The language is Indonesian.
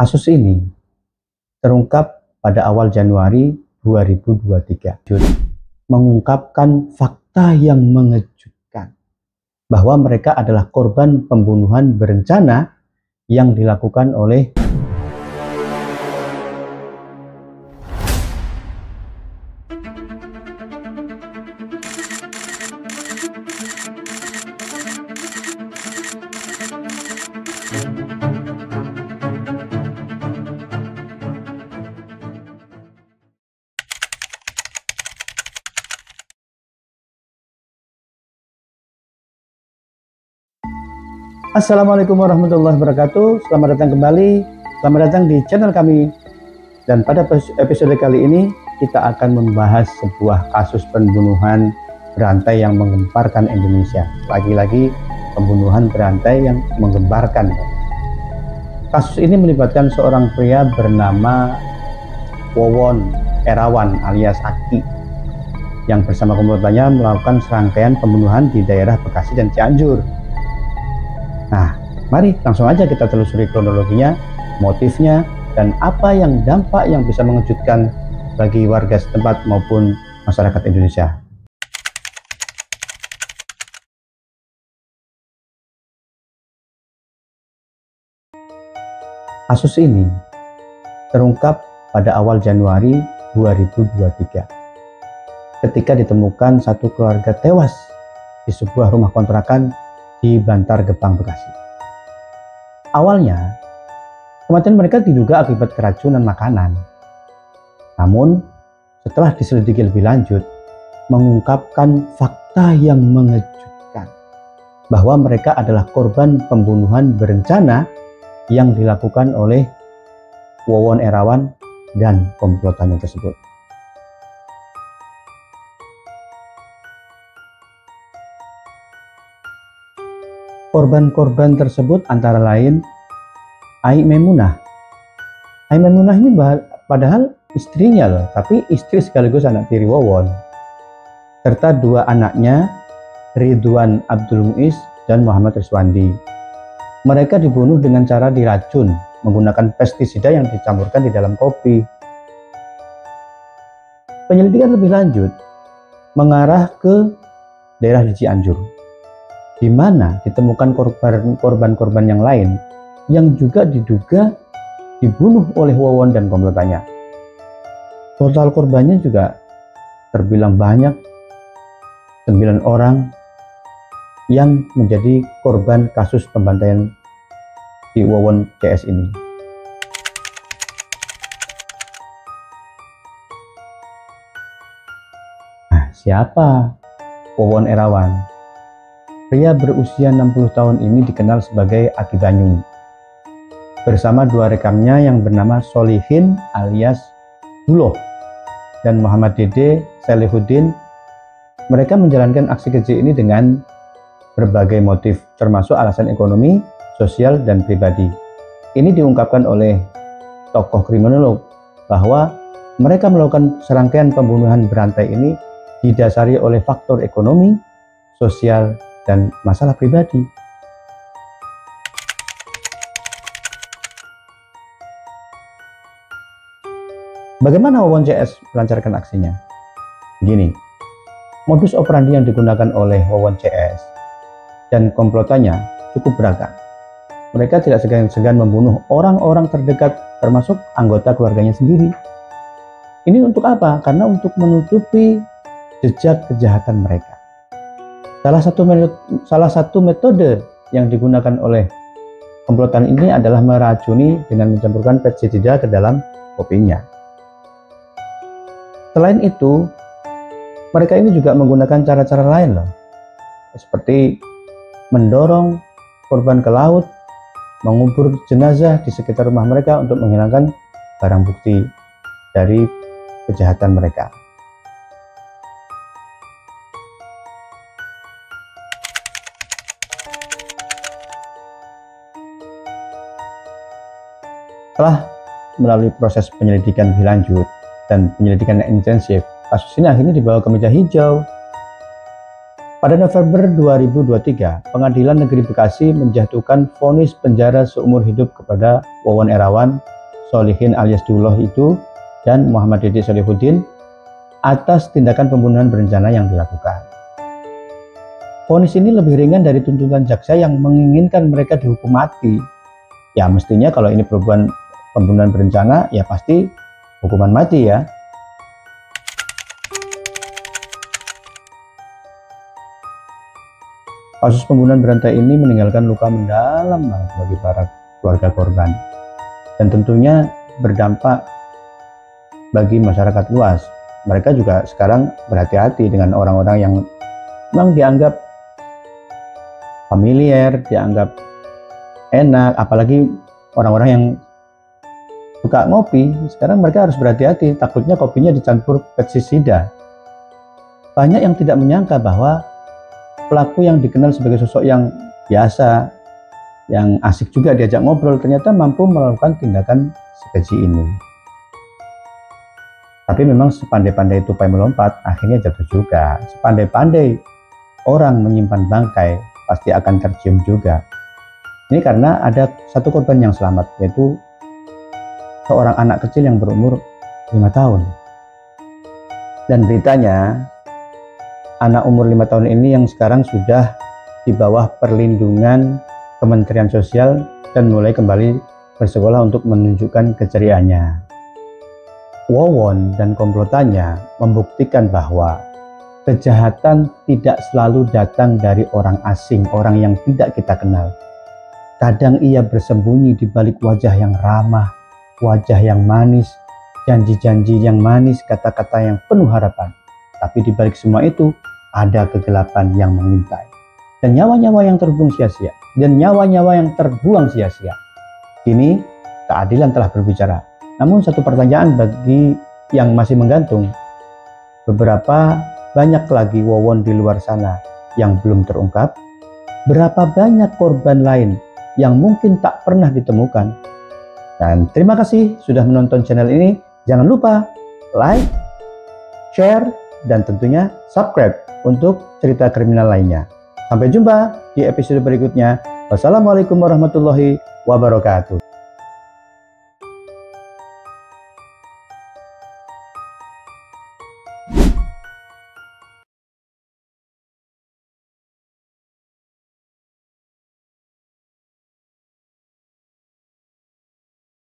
Kasus ini terungkap pada awal Januari 2023, mengungkapkan fakta yang mengejutkan bahwa mereka adalah korban pembunuhan berencana yang dilakukan oleh Assalamualaikum warahmatullahi wabarakatuh. Selamat datang kembali. Selamat datang di channel kami. Dan pada episode kali ini kita akan membahas sebuah kasus pembunuhan berantai yang menggemparkan Indonesia. Lagi-lagi pembunuhan berantai yang menggemparkan. Kasus ini melibatkan seorang pria bernama Wawon Erawan alias Aki yang bersama komplotannya melakukan serangkaian pembunuhan di daerah Bekasi dan Cianjur. Nah, mari langsung aja kita telusuri kronologinya, motifnya, dan apa yang dampak yang bisa mengejutkan bagi warga setempat maupun masyarakat Indonesia. Kasus ini terungkap pada awal Januari 2023 ketika ditemukan satu keluarga tewas di sebuah rumah kontrakan di Bantar Gebang, Bekasi. Awalnya, kematian mereka diduga akibat keracunan makanan. Namun, setelah diselidiki lebih lanjut, mengungkapkan fakta yang mengejutkan bahwa mereka adalah korban pembunuhan berencana yang dilakukan oleh Wawon Erawan dan komplotannya tersebut. Korban-korban tersebut antara lain Ai Maimunah. Ai Maimunah ini padahal istrinya loh, tapi istri sekaligus anak tiri Wawon. Serta dua anaknya, Ridwan Abdul Muiz dan Muhammad Riswandi. Mereka dibunuh dengan cara diracun menggunakan pestisida yang dicampurkan di dalam kopi. Penyelidikan lebih lanjut mengarah ke daerah di Cianjur, di mana ditemukan korban-korban yang lain yang juga diduga dibunuh oleh Wawon dan komplotannya. Total korbannya juga terbilang banyak, 9 orang yang menjadi korban kasus pembantaian di Wawon CS ini. Nah, siapa Wawon Erawan? Pria berusia 60 tahun ini dikenal sebagai Aki Banyung bersama dua rekannya yang bernama Solihin alias Duloh dan Muhammad Dede Salihuddin. Mereka menjalankan aksi keji ini dengan berbagai motif termasuk alasan ekonomi, sosial, dan pribadi. Ini diungkapkan oleh tokoh kriminolog bahwa mereka melakukan serangkaian pembunuhan berantai ini didasari oleh faktor ekonomi, sosial, dan masalah pribadi. Bagaimana Wawon CS melancarkan aksinya? Gini, modus operandi yang digunakan oleh Wawon CS dan komplotannya cukup beragam. Mereka tidak segan-segan membunuh orang-orang terdekat termasuk anggota keluarganya sendiri. Ini untuk apa? Karena untuk menutupi jejak kejahatan mereka. Salah satu metode yang digunakan oleh komplotan ini adalah meracuni dengan mencampurkan pestisida ke dalam kopinya. Selain itu, mereka ini juga menggunakan cara-cara lain loh, seperti mendorong korban ke laut, mengubur jenazah di sekitar rumah mereka untuk menghilangkan barang bukti dari kejahatan mereka. Setelah melalui proses penyelidikan lebih lanjut dan penyelidikan yang intensif, kasus ini akhirnya dibawa ke meja hijau. Pada November 2023, Pengadilan Negeri Bekasi menjatuhkan vonis penjara seumur hidup kepada Wawon Erawan Solihin alias Dullah itu dan Muhammad Dede Solihuddin atas tindakan pembunuhan berencana yang dilakukan. Vonis ini lebih ringan dari tuntutan jaksa yang menginginkan mereka dihukum mati. Ya mestinya kalau ini perbuatan pembunuhan berencana ya pasti hukuman mati ya. Kasus pembunuhan berantai ini meninggalkan luka mendalam bagi para keluarga korban dan tentunya berdampak bagi masyarakat luas. Mereka juga sekarang berhati-hati dengan orang-orang yang memang dianggap familiar, dianggap enak, apalagi orang-orang yang suka ngopi. Sekarang mereka harus berhati-hati, takutnya kopinya dicampur pestisida. Banyak yang tidak menyangka bahwa pelaku yang dikenal sebagai sosok yang biasa, yang asik juga diajak ngobrol, ternyata mampu melakukan tindakan sekeji ini. Tapi memang sepandai-pandai tupai melompat, akhirnya jatuh juga. Sepandai-pandai orang menyimpan bangkai, pasti akan tercium juga. Ini karena ada satu korban yang selamat, yaitu seorang anak kecil yang berumur 5 tahun. Dan beritanya, anak umur 5 tahun ini yang sekarang sudah di bawah perlindungan Kementerian Sosial dan mulai kembali bersekolah untuk menunjukkan keceriaannya. Wawon dan komplotannya membuktikan bahwa kejahatan tidak selalu datang dari orang asing, orang yang tidak kita kenal. Kadang ia bersembunyi di balik wajah yang ramah, wajah yang manis, janji-janji yang manis, kata-kata yang penuh harapan. Tapi di balik semua itu ada kegelapan yang mengintai. Dan nyawa-nyawa yang terbuang sia-sia. Dan nyawa-nyawa yang terbuang sia-sia. Kini keadilan telah berbicara. Namun satu pertanyaan bagi yang masih menggantung. Beberapa banyak lagi wawon di luar sana yang belum terungkap. Berapa banyak korban lain yang mungkin tak pernah ditemukan. Dan terima kasih sudah menonton channel ini. Jangan lupa like, share, dan tentunya subscribe untuk cerita kriminal lainnya. Sampai jumpa di episode berikutnya. Wassalamualaikum warahmatullahi wabarakatuh.